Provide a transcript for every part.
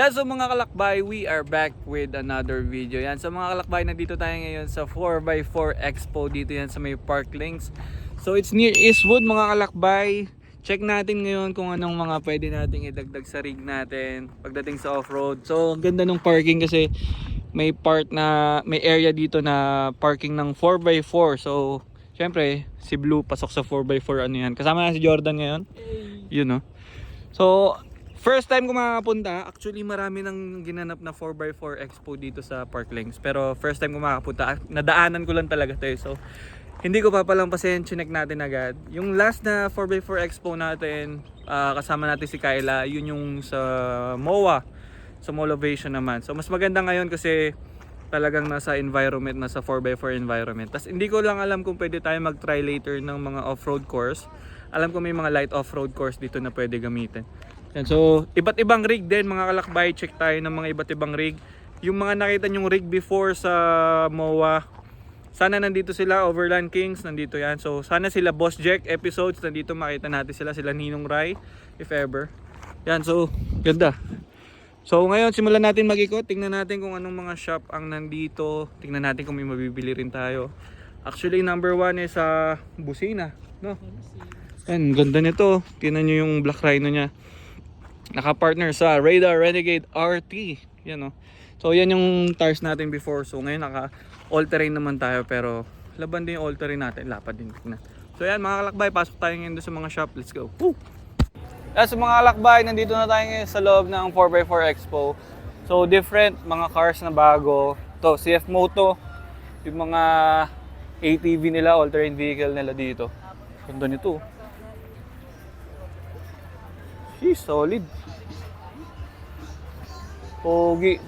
Yeah, so mga kalakbay, we are back with another video. Yan, so mga kalakbay, nandito tayo ngayon sa 4x4 Expo. Dito yan sa may Park Links. So it's near Eastwood mga kalakbay. Check natin ngayon kung anong mga pwede nating idagdag sa rig natin pagdating sa off-road. So ang ganda ng parking kasi may may area dito na parking ng 4x4. So syempre si Blue pasok sa 4x4 ano yan. Kasama na si Jordan ngayon. Yun no. So first time ko makakapunta, actually marami nang ginanap na 4x4 Expo dito sa Park Links. Pero first time ko makakapunta, nadaanan ko lang talaga to. So hindi ko papalampasin, chinek natin agad. Yung last na 4x4 Expo natin, kasama natin si Kyla, yun yung sa MOA, sa Molovation naman. So mas maganda ngayon kasi talagang nasa environment, nasa 4x4 environment. Tas hindi ko lang alam kung pwede tayo mag-try later ng mga off-road course. Alam ko may mga light off-road course dito na pwede gamitin. Yan, so iba't ibang rig din mga kalakbay, check tayo ng mga iba't ibang rig. Yung mga nakita nyong rig before sa MOA, sana nandito sila. Overland Kings nandito yan. So sana sila Boss Jack episodes nandito, makita natin sila Ninong Rai if ever. Yan, so ganda. So ngayon simulan natin mag-ikot. Tingnan natin kung anong mga shop ang nandito. Tingnan natin kung may mabibili rin tayo. Actually number 1 is sa busina, no? Yan, ganda nito. Tingnan nyo yung Black Rhino nya. Naka-partner sa Radar Renegade RT. Yan, no? So yan yung tires natin before. So ngayon naka all-terrain naman tayo, pero laban din yung all-terrain natin. Lapad din. So yan mga kalakbay, pasok tayo ngayon sa mga shop. Let's go. Woo! Yan, so mga kalakbay, nandito na tayo ngayon sa loob ng 4x4 Expo. So different mga cars na bago. To CF Moto, yung mga ATV nila, all-terrain vehicle nila dito. Ganda nito. She's solid. Pogi.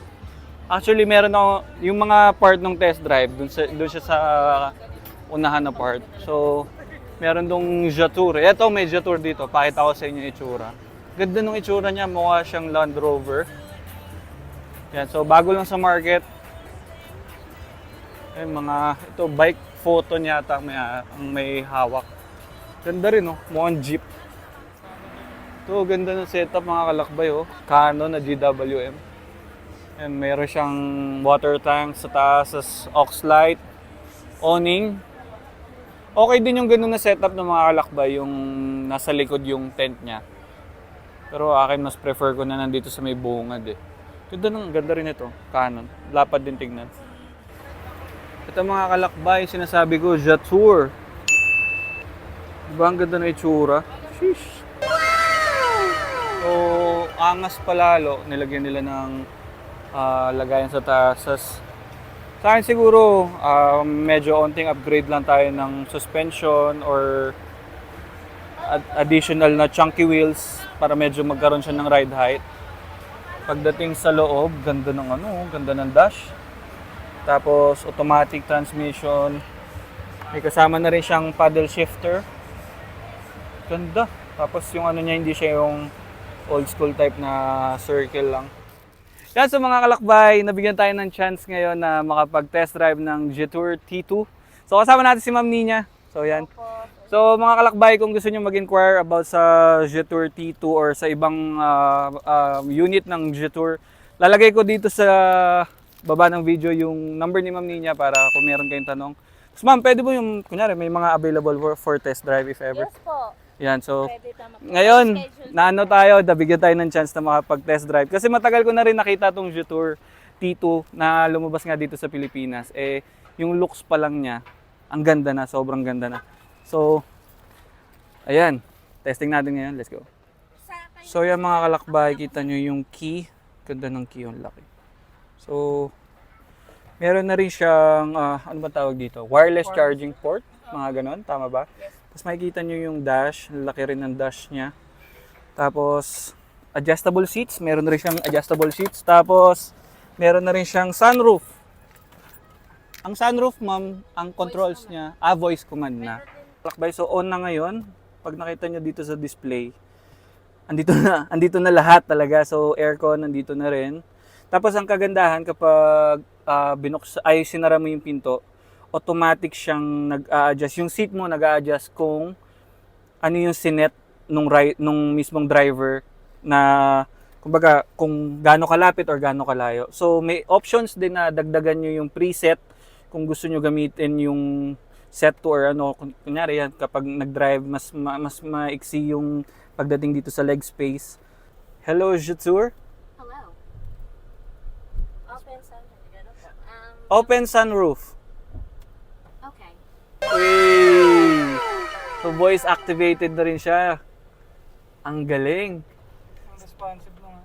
Actually, meron ako yung mga part ng test drive doon siya sa unahan na part. So, meron dong Jetour. Ito may Jetour dito. Pakita ko sa inyo yung itsura. Ganda ng itsura niya, mukha siyang Land Rover. Yan, so bago lang sa market. Yung mga ito bike photo niya ata may hawak. Ganda rin, oh. Mukhang jeep. Ito, ganda ng setup mga kalakbay, oh. Canon na GWM. And meron siyang water tank sa taas, aux light, awning. Okay din yung ganun na setup ng mga kalakbay, yung nasa likod yung tent niya. Pero akin mas prefer ko na nandito sa may bungad eh. Ganda rin ito, Canon. Lapad din tignan. Ito mga kalakbay, sinasabi ko, Jetour. Diba ang ganda na itsura? Sheesh. So, angas palalo, nilagyan nila ng lagayan sa taas. Sa akin siguro, medyo onting upgrade lang tayo ng suspension or additional na chunky wheels para medyo magkaroon siya ng ride height. Pagdating sa loob, ganda ng dash. Tapos automatic transmission. May kasama na rin siyang paddle shifter. Ganda. Tapos yung niya, hindi siya yung old school type na circle lang. Yan, so mga kalakbay, nabigyan tayo ng chance ngayon na makapag-test drive ng Jetour T2. So kasama natin si Ma'am Nina. So yan. So mga kalakbay, kung gusto niyo mag-inquire about sa Jetour T2 or sa ibang unit ng Jetour, lalagay ko dito sa baba ng video yung number ni Ma'am Nina para kung meron kayong tanong. So ma'am, pwede po yung, kunyari, may mga available for test drive if ever? Yes po. Yan, so ngayon, nabigyan tayo ng chance na makapag-test drive. Kasi matagal ko na rin nakita tong Jetour T2 na lumabas nga dito sa Pilipinas. Eh, yung looks pa lang niya, ang ganda na, sobrang ganda na. So, ayan, testing natin ngayon, let's go. So yan mga kalakbay, kita nyo yung key. Ganda ng key, yung laki. So, meron na rin siyang, ano ba tawag dito? Wireless charging port, mga ganon, tama ba? Tapos makikita nyo yung dash, laki rin ng dash niya. Tapos, adjustable seats, meron na rin siyang adjustable seats. Tapos, meron na rin siyang sunroof. Ang sunroof, ma'am, ang controls niya, voice command na. Lakbay, so on na ngayon. Pag nakita nyo dito sa display, andito na lahat talaga. So, aircon, nandito na rin. Tapos, ang kagandahan kapag sinara mo yung pinto, automatic siyang nag-a-adjust. Yung seat mo nag-a-adjust kung ano yung sinet nung mismong driver na kumbaga kung gaano kalapit or gaano kalayo. So may options din na dagdagan nyo yung preset kung gusto nyo gamitin yung set to or ano, kunyari yan, kapag nag-drive, mas maiksi yung pagdating dito sa leg space. Hello, Jutsur. Hello. Open sun. Open sunroof. Okay. Uy! So voice activated na rin siya. Ang galing. Responsive lang.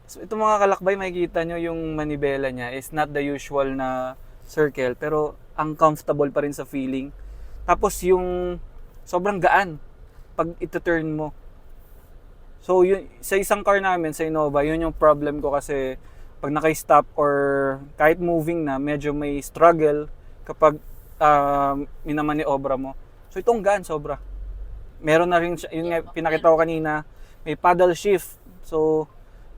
So ito mga kalakbay, makikita nyo yung manibela niya is not the usual na circle, pero ang comfortable pa rin sa feeling. Tapos yung sobrang gaan pag ito-turn mo. So yun, sa isang car namin, sa Innova, yun yung problem ko kasi pag naka-stop or kahit moving na, medyo may struggle kapag minamaniobra mo. So itong gaan, sobra. Meron na rin, yun nga, pinakita ko kanina, may paddle shift. So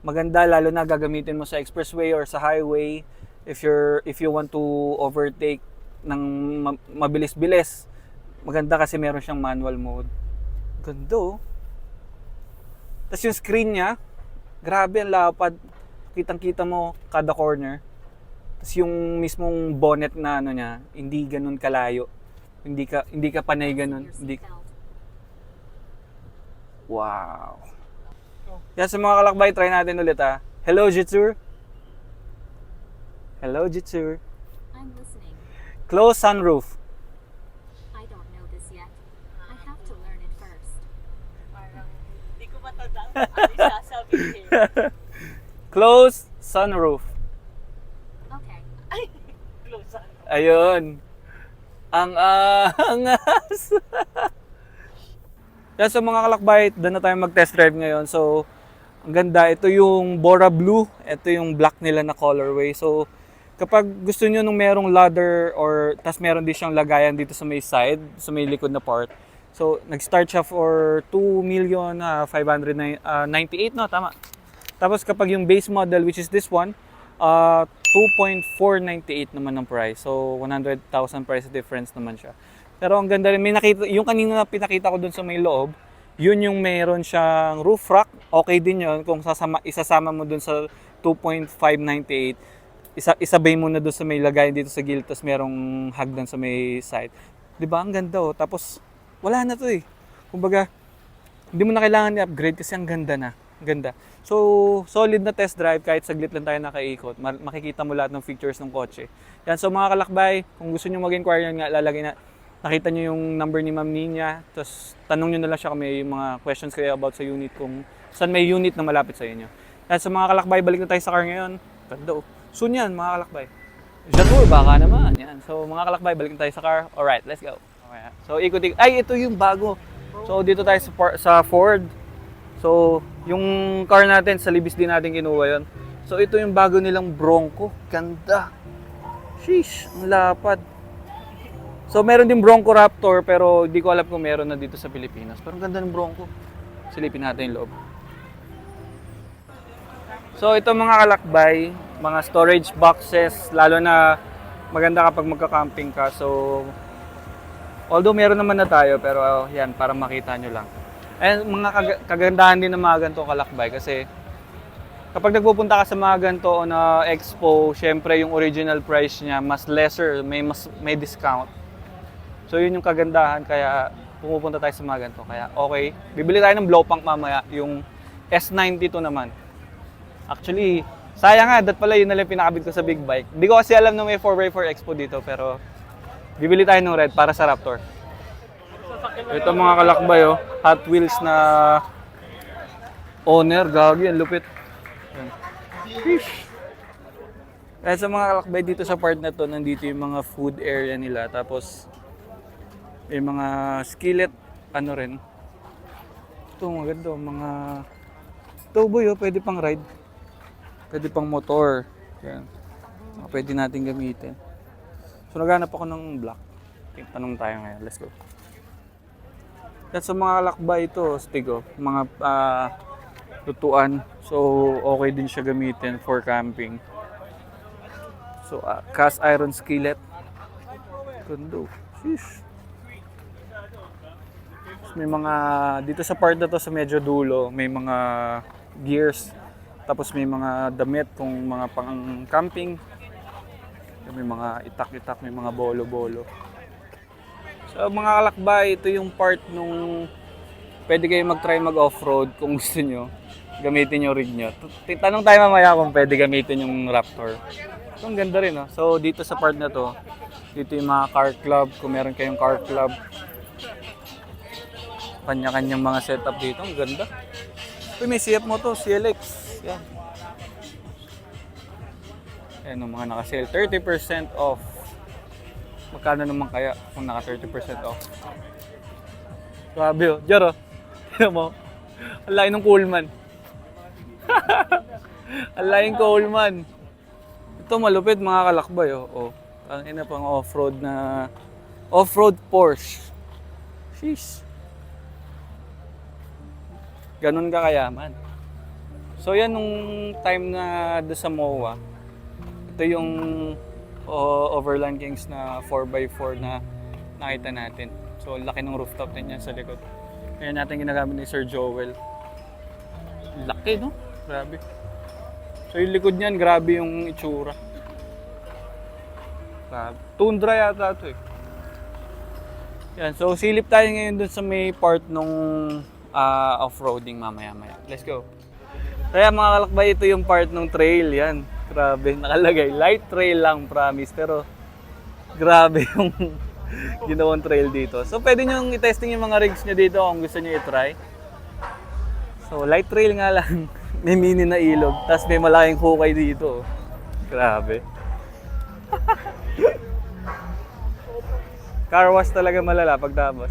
maganda, lalo na gagamitin mo sa expressway or sa highway if you want to overtake ng mabilis-bilis. Maganda kasi meron siyang manual mode. Ganda oh. Tapos yung screen niya, grabe ang lapad. Kitang-kita mo kada corner. Tapos yung mismong bonnet na ano niya, hindi ganun kalayo. Hindi ka panay ganun. Hindi. Wow. Yan sa mga kalakbay, try natin ulit ha. Hello, Jitsur. Hello, Jitsur. I'm listening. Close sunroof. I don't know this yet. I have to learn it first. Parang hindi ko matandaan kung ano yung sasabihin. Close sunroof. Okay. Ay, close on. Ayun. Ang angas. Yan, so mga kalakbay, doon na tayo mag-test drive ngayon. So, ang ganda. Ito yung Bora Blue. Ito yung black nila na colorway. So, kapag gusto nyo nung merong ladder or tas meron din siyang lagayan dito sa may side, sa may likod na part. So, nag-start siya for 2,598,000, no? Tama. Tapos kapag yung base model, which is this one, 2.498 naman ang price. So, 100,000 price difference naman siya. Pero ang ganda rin, may nakita, yung kanina pinakita ko dun sa may loob, yun yung meron siyang roof rack. Okay din yun kung isasama mo dun sa 2.598. Isabay mo na dun sa may lagayan dito sa gilid, tapos merong hagdan sa may side. Diba? Ang ganda oh. Tapos, wala na to eh. Kumbaga, hindi mo na kailangan i-upgrade kasi ang ganda na. Ganda. So, solid na test drive kahit saglit lang tayo nakaikot. Makikita mo lahat ng features ng kotse. Yan, so mga kalakbay, kung gusto nyo mag-inquire yan nga, lalagay na, nakita nyo yung number ni Ma'am Nina, tapos tanong nyo na lang siya kung may mga questions kayo about sa unit, kung saan may unit na malapit sa inyo. Yan, so mga kalakbay, balik na tayo sa car ngayon. Ganda oh. Soon yan, mga kalakbay. Jatur, baka naman. Yan. So mga kalakbay, balik na tayo sa car. Alright, let's go. Okay. So ikot-ikot. Ay, ito yung bago. So dito tayo sa Ford. So, yung car natin, sa Libis din natin kinuha yun. So, ito yung bago nilang Bronco. Ganda. Sheesh, ang lapad. So, meron din Bronco Raptor, pero hindi ko alam kung meron na dito sa Pilipinas. Pero ang ganda ng Bronco. Silipin natin yung loob. So, ito mga kalakbay, mga storage boxes, lalo na maganda kapag magka-camping ka. So, although meron naman na tayo, pero yan, para makita nyo lang. And mga kagandahan din ng mga ganito kalakbay kasi kapag nagpupunta ka sa mga ganito na expo, syempre yung original price niya mas lesser, may discount. So yun yung kagandahan, kaya pumupunta tayo sa mga ganito. Kaya okay, bibili tayo ng blow punk mamaya, yung S92 naman. Actually, sayang nga, dat pala yun nalang pinakabit ko sa big bike. Hindi ko kasi alam na may 4x4 expo dito, pero bibili tayo ng red para sa Raptor. Ito mga kalakbay oh, Hot Wheels na owner, gagi, ang lupit. Kaya sa mga kalakbay dito sa part na to, nandito yung mga food area nila, tapos may mga skillet, ano rin. Ito maganda, mga tuboy oh, pwede pang ride, pwede pang motor. Yan. Pwede natin gamitin. So naghanap ako ng black. Okay, tanong tayo ngayon, let's go. At sa mga kalakbay ito, stigo, mga lutuan. So, okay din siya gamitin for camping. So, cast iron skillet. Ganda. Sheesh. May mga, dito sa part na to sa medyo dulo, may mga gears. Tapos may mga damit kung mga pang camping. May mga itak-itak, may mga bolo-bolo. So mga kalakbay, ito yung part nung pwede kayo mag-try mag-offroad kung gusto nyo. Gamitin yung rig nyo. Tanong tayo mamaya kung pwede gamitin yung Raptor. So, ang ganda rin, no? So dito sa part na to, dito yung mga car club, kung meron kayong car club. Kanya-kanyang mga setup dito, ang ganda. Uy, may CF mo to, CLX. Yan. Ayan yung mga naka-sale. 30% off. Magkano naman kaya kung naka 30% off? Grabe oh. Jaro. Tignan mo. Ang layo ng Coleman. Ang layo ng Coleman. Ito malupit mga kalakbay oh. Oh. Ang ina pang off-road na off-road Porsche. Sheesh. Ganun ka kayaman. So yan nung time na do sa MOA. Ito yung Overland Kings na 4x4 na nakita natin. So laki ng rooftop din yan sa likod. Kaya natin ginagamit ni Sir Joel. Laki no? Grabe. So yung likod niyan, grabe yung itsura. Grabe. Tundra yata ito eh. Yan, so silip tayo ngayon dun sa may part nung off-roading mamaya-maya. Let's go. Kaya mga kalakbay, ito yung part ng trail yan. Grabe, nakalagay. Light trail lang, promise. Pero grabe yung ginawang trail dito. So pwede nyo i-testing yung mga rigs nyo dito kung gusto nyo i-try. So light trail nga lang. May mini na ilog. Tapos may malaking hukay dito. Grabe. Car wash talaga malala pagtapos.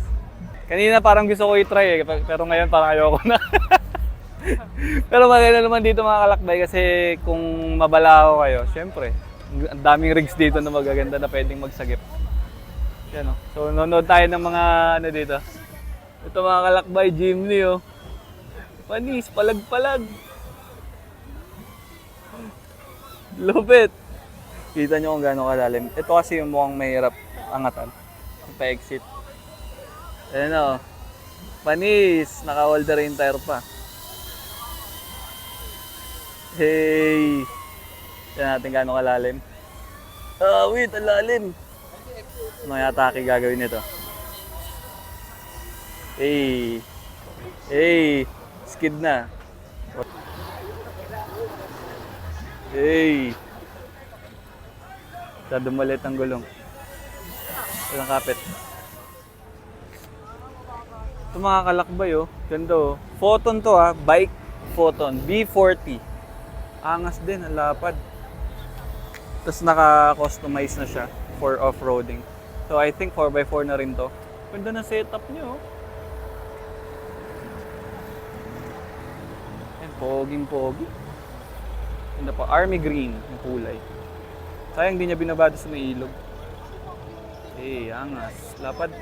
Kanina parang gusto ko i-try eh, pero ngayon parang ayoko na. Pero maganda naman dito mga kalakbay kasi kung mabalaho kayo, syempre, ang daming rigs dito na magaganda na pwedeng magsagip. Yan o. So nanonood tayo ng mga ano dito. Ito mga kalakbay, Jimny oh. Panis, palag-palag. Lupit. Kita nyo kung gaano kalalim. Ito kasi yung mukhang mahirap angatan. Pa-exit. Ayan o. Panis. Naka-all the rain tire pa. Hey. Tignan natin gaano kalalim. Wait. Ang lalim. Ano yata aki gagawin nito? Hey. Hey. Skid na. Hey. Masyado maliit ang gulong. Walang kapit. Ito mga kalakbay oh. Ganda oh. Photon to ah. Bike Photon. B40. Angas din. Ang lapad. Tapos naka-customize na siya for off-roading. So I think 4x4 na rin to. Ganda na setup niyo oh. Ayan. Poging-pogi. Ganda pa. Army green yung kulay. Sayang hindi niya binabado sa may ilog. Eh, angas. Lapad.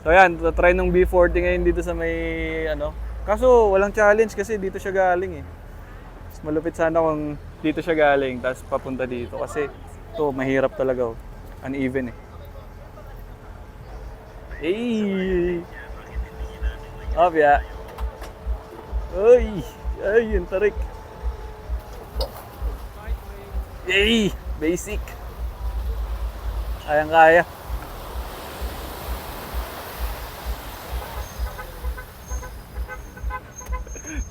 So yan, try nung B40 ngayon dito sa may ano. Kaso walang challenge kasi dito siya galing eh. Mas malupit sana kung dito siya galing tapos papunta dito kasi ito mahirap talaga oh. Uneven eh. Eh. Obya. Ay, yung tarik. Eh. Basic. Kayang-kaya.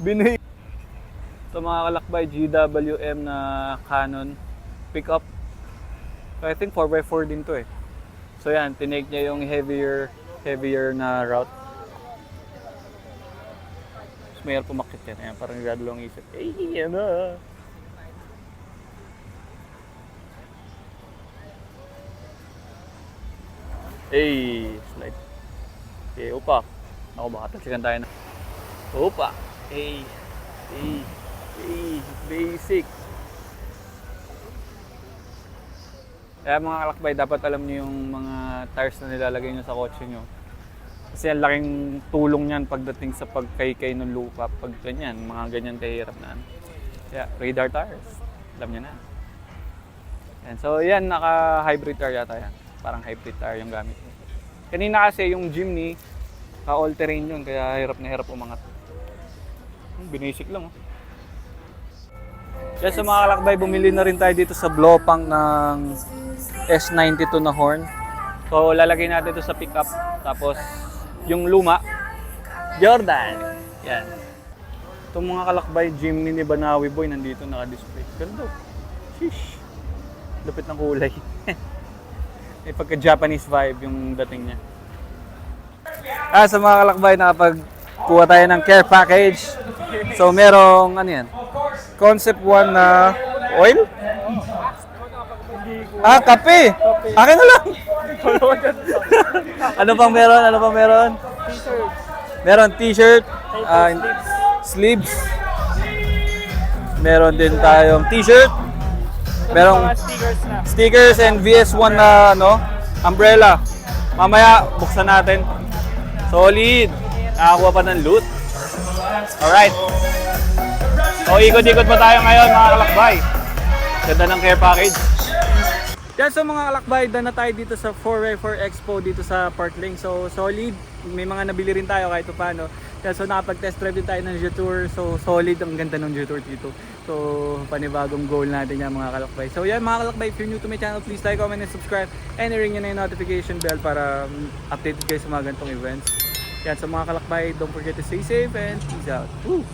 Binuhi. Ito mga kalakbay, GWM na Canon pickup. So I think 4x4 din to eh. So yan, tinake niya yung heavier na route. Mas mayroon pumakit yan. Ayan, parang nagdadalawang isip. Eh, yan na. Hey, slide. Okay, upa. Ako baka tatsikan tayo na. Upa. Hey, basic. Kaya mga kalakbay, dapat alam niyo yung mga tires na nilalagay niyo sa kotse niyo. Kasi ang laking tulong niyan pagdating sa pagkaykay ng lupa. Pag ganyan, mga ganyan kahirap na. Kaya, radar tires. Alam niyo na. And so, yan, naka-hybrid tire yata yan. Parang hybrid tire yung gamit mo. Kanina kasi yung Jimny, all-terrain yun, kaya hirap na hirap umangat. Binasic lang oh. Yan sa mga kalakbay, bumili na rin tayo dito sa Blopang ng S92 na horn. So lalagay natin ito sa pickup. Tapos yung luma, Jordan. Yan. Itong mga kalakbay, Jimny ni Banawi Boy, nandito naka-display. Ganda. Sheesh. Lupit ng kulay. May pagka-Japanese vibe yung dating niya. Sa mga kalakbay, nakapagkuha tayo ng care package. So merong, ano yan? Concept 1 na oil? Kape! Akin na lang! Ano pang meron? Ano pang meron? T-shirt. Meron t-shirt, sleeves. Meron din tayong t-shirt. Merong Mga stickers na. stickers and VS1 na umbrella. Mamaya buksan natin. Solid. Nakakuha pa ng loot. Alright. So ikot-ikot pa tayo ngayon mga kalakbay. Ganda ng care package. Yan, so mga kalakbay, done na tayo dito sa 4x4 Expo dito sa Parkling. So solid. May mga nabili rin tayo kahit paano. Yan, so nakapag-test drive din tayo ng Jetour. So solid, ang ganda ng Jetour dito. So panibagong goal natin yan mga kalakbay. So yan mga kalakbay, if you're new to my channel, please like, comment, and subscribe. And i-ring nyo na yung notification bell para updated kayo sa mga ganitong events. Yan, so mga kalakbay, don't forget to stay safe and peace out. Woo!